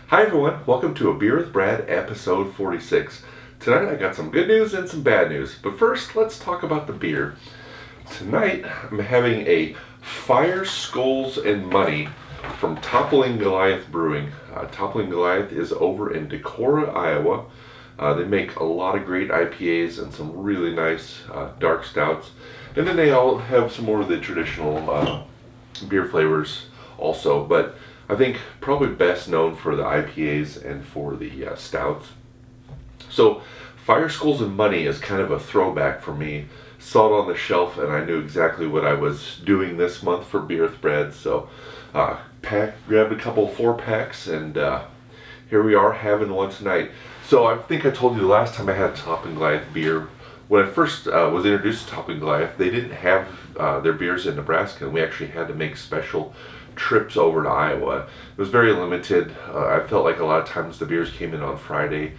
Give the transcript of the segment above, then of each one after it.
Hi everyone, welcome to A Beer with Brad, episode 46. Tonight I got some good news and some bad news, but first let's talk about the beer. Tonight I'm having a Fire Skulls and Money from Toppling Goliath Brewing. Toppling Goliath is over in Decorah, Iowa. They make a lot of great IPAs and some really nice dark stouts. And then they all have some more of the traditional beer flavors also, but I think probably best known for the IPAs and for the stouts. So Fire Skulls and Money is kind of a throwback for me. Saw it on the shelf and I knew exactly what I was doing this month for Beer with Brad. So grabbed a couple 4-packs and here we are having one tonight. So I think I told you the last time I had Toppling Goliath beer. When I first was introduced to Toppling Goliath, they didn't have their beers in Nebraska, and we actually had to make special trips over to Iowa. It was very limited. I felt like a lot of times the beers came in on Friday,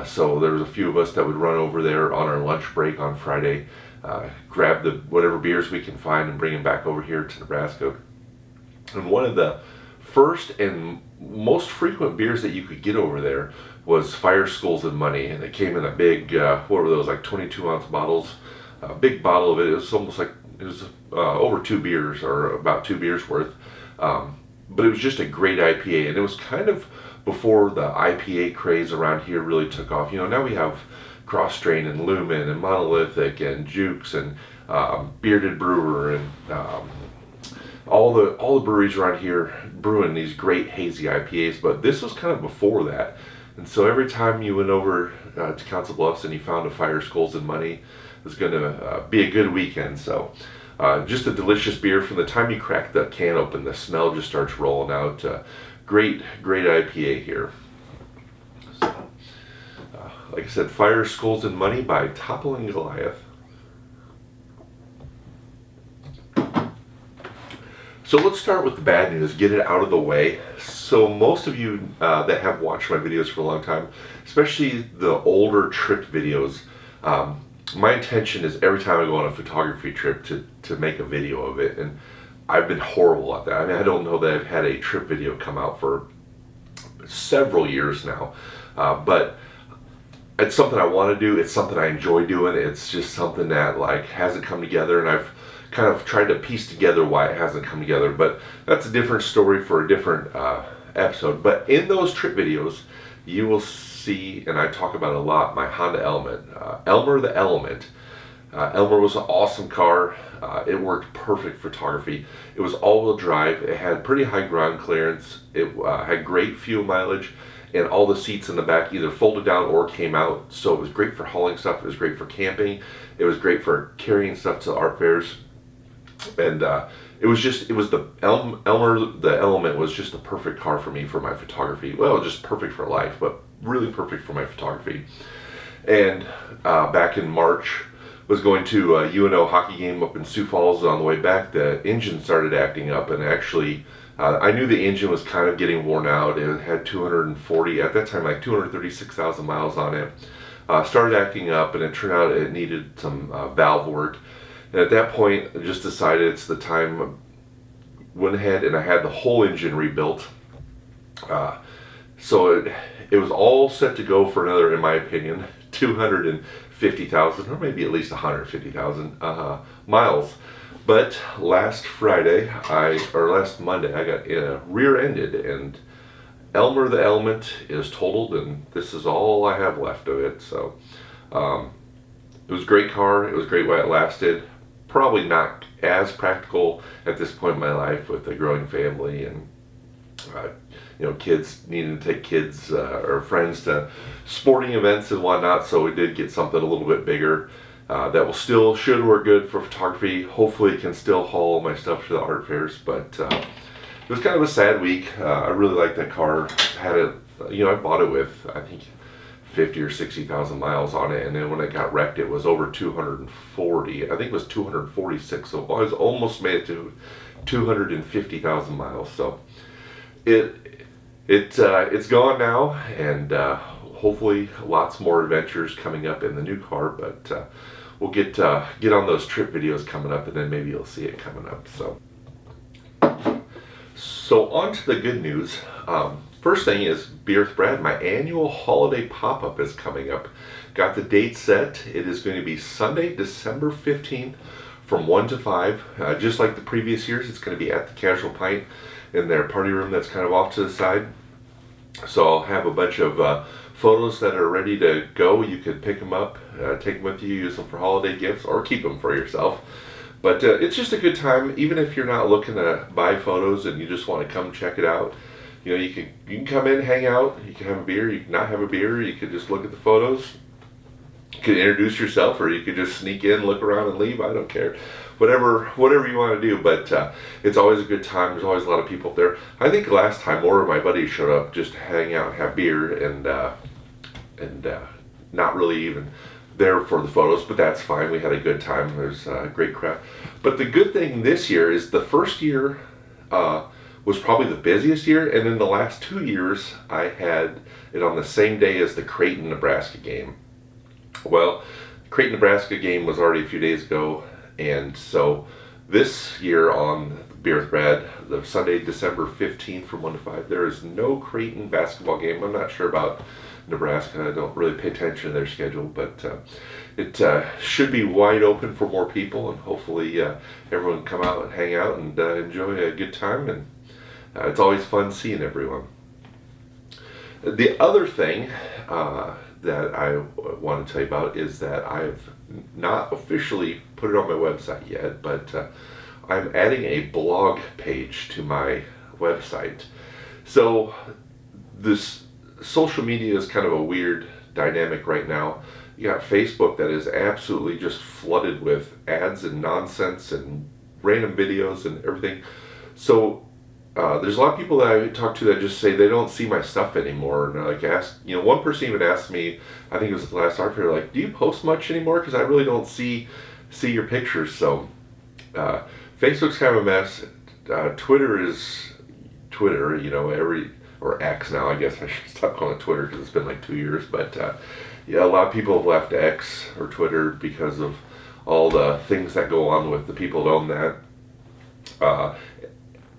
so there was a few of us that would run over there on our lunch break on Friday, grab whatever beers we can find and bring them back over here to Nebraska. And one of the first and most frequent beers that you could get over there was Fire Skulls and Money, and it came in a big, what were those, like 22-ounce bottles? A big bottle of it. It was almost like, it was over 2 beers, or about 2 beers worth. But it was just a great IPA, and it was kind of before the IPA craze around here really took off. You know, now we have Cross Strain and Lumen and Monolithic and Jukes and Bearded Brewer and all the breweries around here brewing these great hazy IPAs, but this was kind of before that. And so every time you went over to Council Bluffs and you found a Fire Skulls and Money, it was going to be a good weekend. So just a delicious beer. From the time you crack the can open, the smell just starts rolling out. Great IPA here. So, like I said, Fire Skulls and Money by Toppling Goliath. So let's start with the bad news, get it out of the way. So most of you that have watched my videos for a long time, especially the older trip videos, my intention is every time I go on a photography trip to make a video of it, and I've been horrible at that. I mean, I don't know that I've had a trip video come out for several years now, but it's something I want to do. It's something I enjoy doing. It's just something that like hasn't come together, and I've kind of tried to piece together why it hasn't come together, but that's a different story for a different episode. But in those trip videos, you will see, and I talk about it a lot, my Honda Element. Elmer the Element. Elmer was an awesome car. It worked perfect photography. It was all-wheel drive. It had pretty high ground clearance. It had great fuel mileage, and all the seats in the back either folded down or came out. So it was great for hauling stuff. It was great for camping. It was great for carrying stuff to art fairs. And Elmer the Element was just the perfect car for me for my photography. Well, just perfect for life, but really perfect for my photography. And back in March, was going to a UNO hockey game up in Sioux Falls. On the way back, the engine started acting up, and actually I knew the engine was kind of getting worn out. It had 240, at that time, like 236,000 miles on it. Started acting up, and it turned out it needed some valve work. And at that point, I just decided it's the time. Went ahead and I had the whole engine rebuilt. So it was all set to go for another, in my opinion, 250,000 or maybe at least 150,000 miles. But last Monday, I got rear-ended, and Elmer the Element is totaled, and this is all I have left of it. So it was a great car. It was great while it lasted. Probably not as practical at this point in my life with a growing family and kids needing to take kids or friends to sporting events and whatnot. So we did get something a little bit bigger that should work good for photography. Hopefully it can still haul my stuff to the art fairs, but it was kind of a sad week. I really liked that car. Had it, I bought it with, I think, 50 or 60,000 miles on it, and then when it got wrecked, it was over 240. I think it was 246, so I was almost made it to 250,000 miles. So it's gone now, and hopefully lots more adventures coming up in the new car. But we'll get on those trip videos coming up, and then maybe you'll see it coming up. So on to the good news. First thing is Beer with Brad. My annual holiday pop-up is coming up. Got the date set. It is going to be Sunday, December 15th from 1 to 5. Just like the previous years, it's going to be at the Casual Pint in their party room that's kind of off to the side. So I'll have a bunch of photos that are ready to go. You could pick them up, take them with you, use them for holiday gifts, or keep them for yourself. But it's just a good time, even if you're not looking to buy photos and you just want to come check it out. You know, you can come in, hang out, you can have a beer, you can not have a beer, you could just look at the photos. You could introduce yourself, or you could just sneak in, look around, and leave. I don't care. Whatever you want to do, but it's always a good time. There's always a lot of people up there. I think last time more of my buddies showed up just to hang out and have beer, and not really even there for the photos, but that's fine. We had a good time. There's a great crowd. But the good thing this year is the first year was probably the busiest year, and in the last 2 years I had it on the same day as the Creighton, Nebraska game. Well, Creighton, Nebraska game was already a few days ago, and so this year on Beer with Brad, the Sunday, December 15th from 1 to 5, there is no Creighton basketball game. I'm not sure about Nebraska. I don't really pay attention to their schedule, but it should be wide open for more people, and hopefully everyone can come out and hang out and enjoy a good time, and it's always fun seeing everyone. The other thing that I want to tell you about is that I've not officially put it on my website yet, but I'm adding a blog page to my website. So this social media is kind of a weird dynamic right now. You got Facebook that is absolutely just flooded with ads and nonsense and random videos and everything. So there's a lot of people that I talk to that just say they don't see my stuff anymore. And like one person even asked me, I think it was the last article, like, do you post much anymore? Because I really don't see your pictures. So Facebook's kind of a mess. Twitter is Twitter, or X now. I guess I should stop calling it Twitter because it's been like 2 years. But a lot of people have left X or Twitter because of all the things that go on with the people that own that.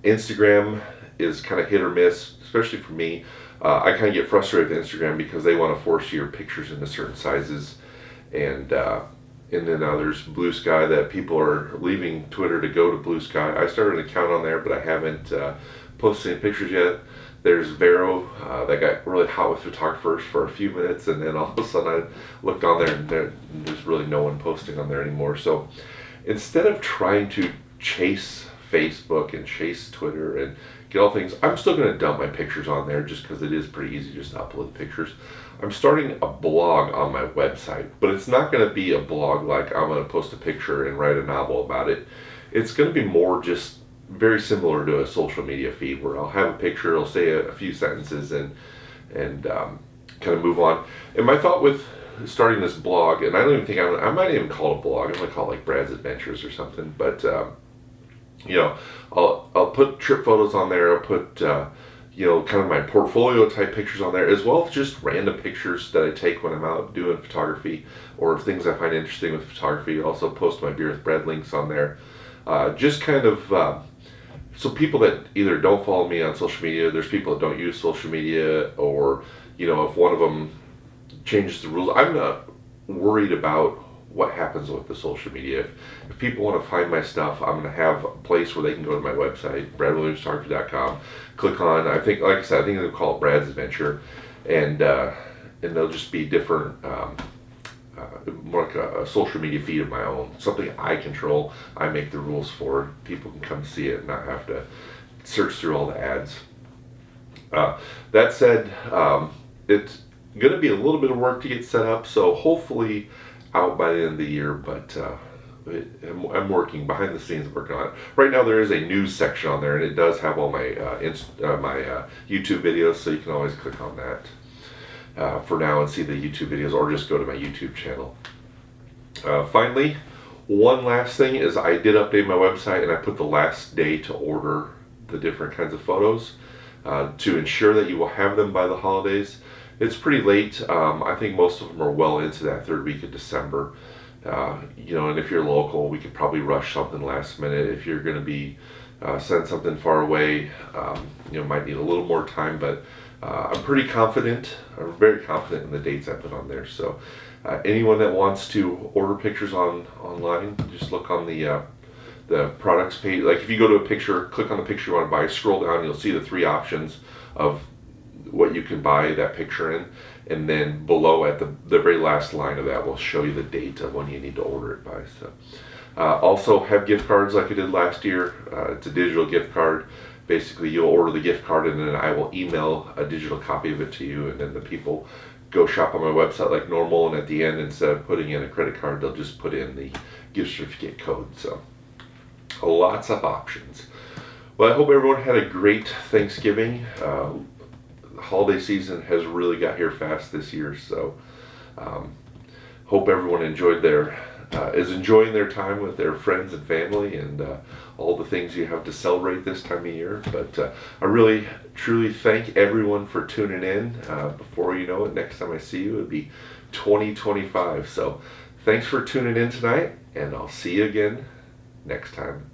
Instagram is kind of hit or miss, especially for me. I kind of get frustrated with Instagram because they want to force your pictures into certain sizes, and then there's Blue Sky that people are leaving Twitter to go to Blue Sky. I started an account on there, but I haven't posted any pictures yet. There's Vero that got really hot with photographers for a few minutes, and then all of a sudden I looked on there and there's really no one posting on there anymore. So instead of trying to chase Facebook and chase Twitter and get all things, I'm still going to dump my pictures on there just because it is pretty easy just to upload the pictures. I'm starting a blog on my website, but it's not going to be a blog like I'm going to post a picture and write a novel about it. It's going to be more just very similar to a social media feed where I'll have a picture, I'll say a few sentences and kind of move on. And my thought with starting this blog, and I don't even think I might even call it a blog. I'm going to call it like Brad's Adventures or something, but I'll put trip photos on there. I'll put kind of my portfolio type pictures on there, as well as just random pictures that I take when I'm out doing photography or things I find interesting with photography. I also post my Beer with Brad links on there. Just kind of so people that either don't follow me on social media, there's people that don't use social media, or if one of them changes the rules, I'm not worried about what happens with the social media. If people want to find my stuff, I'm going to have a place where they can go to my website, bradwilliamsphotography.com, click on, I think they'll call it Brad's Adventure, and they'll just be different, more like a social media feed of my own, something I control, I make the rules for. People can come see it and not have to search through all the ads. That said, it's going to be a little bit of work to get set up, so hopefully out by the end of the year, but I'm working behind the scenes, working on it. Right now there is a news section on there, and it does have all my YouTube videos, so you can always click on that for now and see the YouTube videos, or just go to my YouTube channel. Finally, one last thing is I did update my website, and I put the last day to order the different kinds of photos to ensure that you will have them by the holidays. It's pretty late. I think most of them are well into that third week of December. And if you're local, we could probably rush something last minute. If you're going to be send something far away, might need a little more time. But I'm pretty confident, or very confident in the dates I put on there. So anyone that wants to order pictures online, just look on the products page. Like if you go to a picture, click on the picture you want to buy, scroll down, you'll see the three options of what you can buy that picture in. And then below at the very last line of that will show you the date of when you need to order it by. So also have gift cards like I did last year. It's a digital gift card. Basically, you'll order the gift card and then I will email a digital copy of it to you, and then the people go shop on my website like normal, and at the end, instead of putting in a credit card, they'll just put in the gift certificate code. So lots of options. Well, I hope everyone had a great Thanksgiving. The holiday season has really got here fast this year, so hope everyone is enjoying their time with their friends and family, and all the things you have to celebrate this time of year. But I really, truly thank everyone for tuning in. Before you know it, next time I see you, it'll be 2025. So thanks for tuning in tonight, and I'll see you again next time.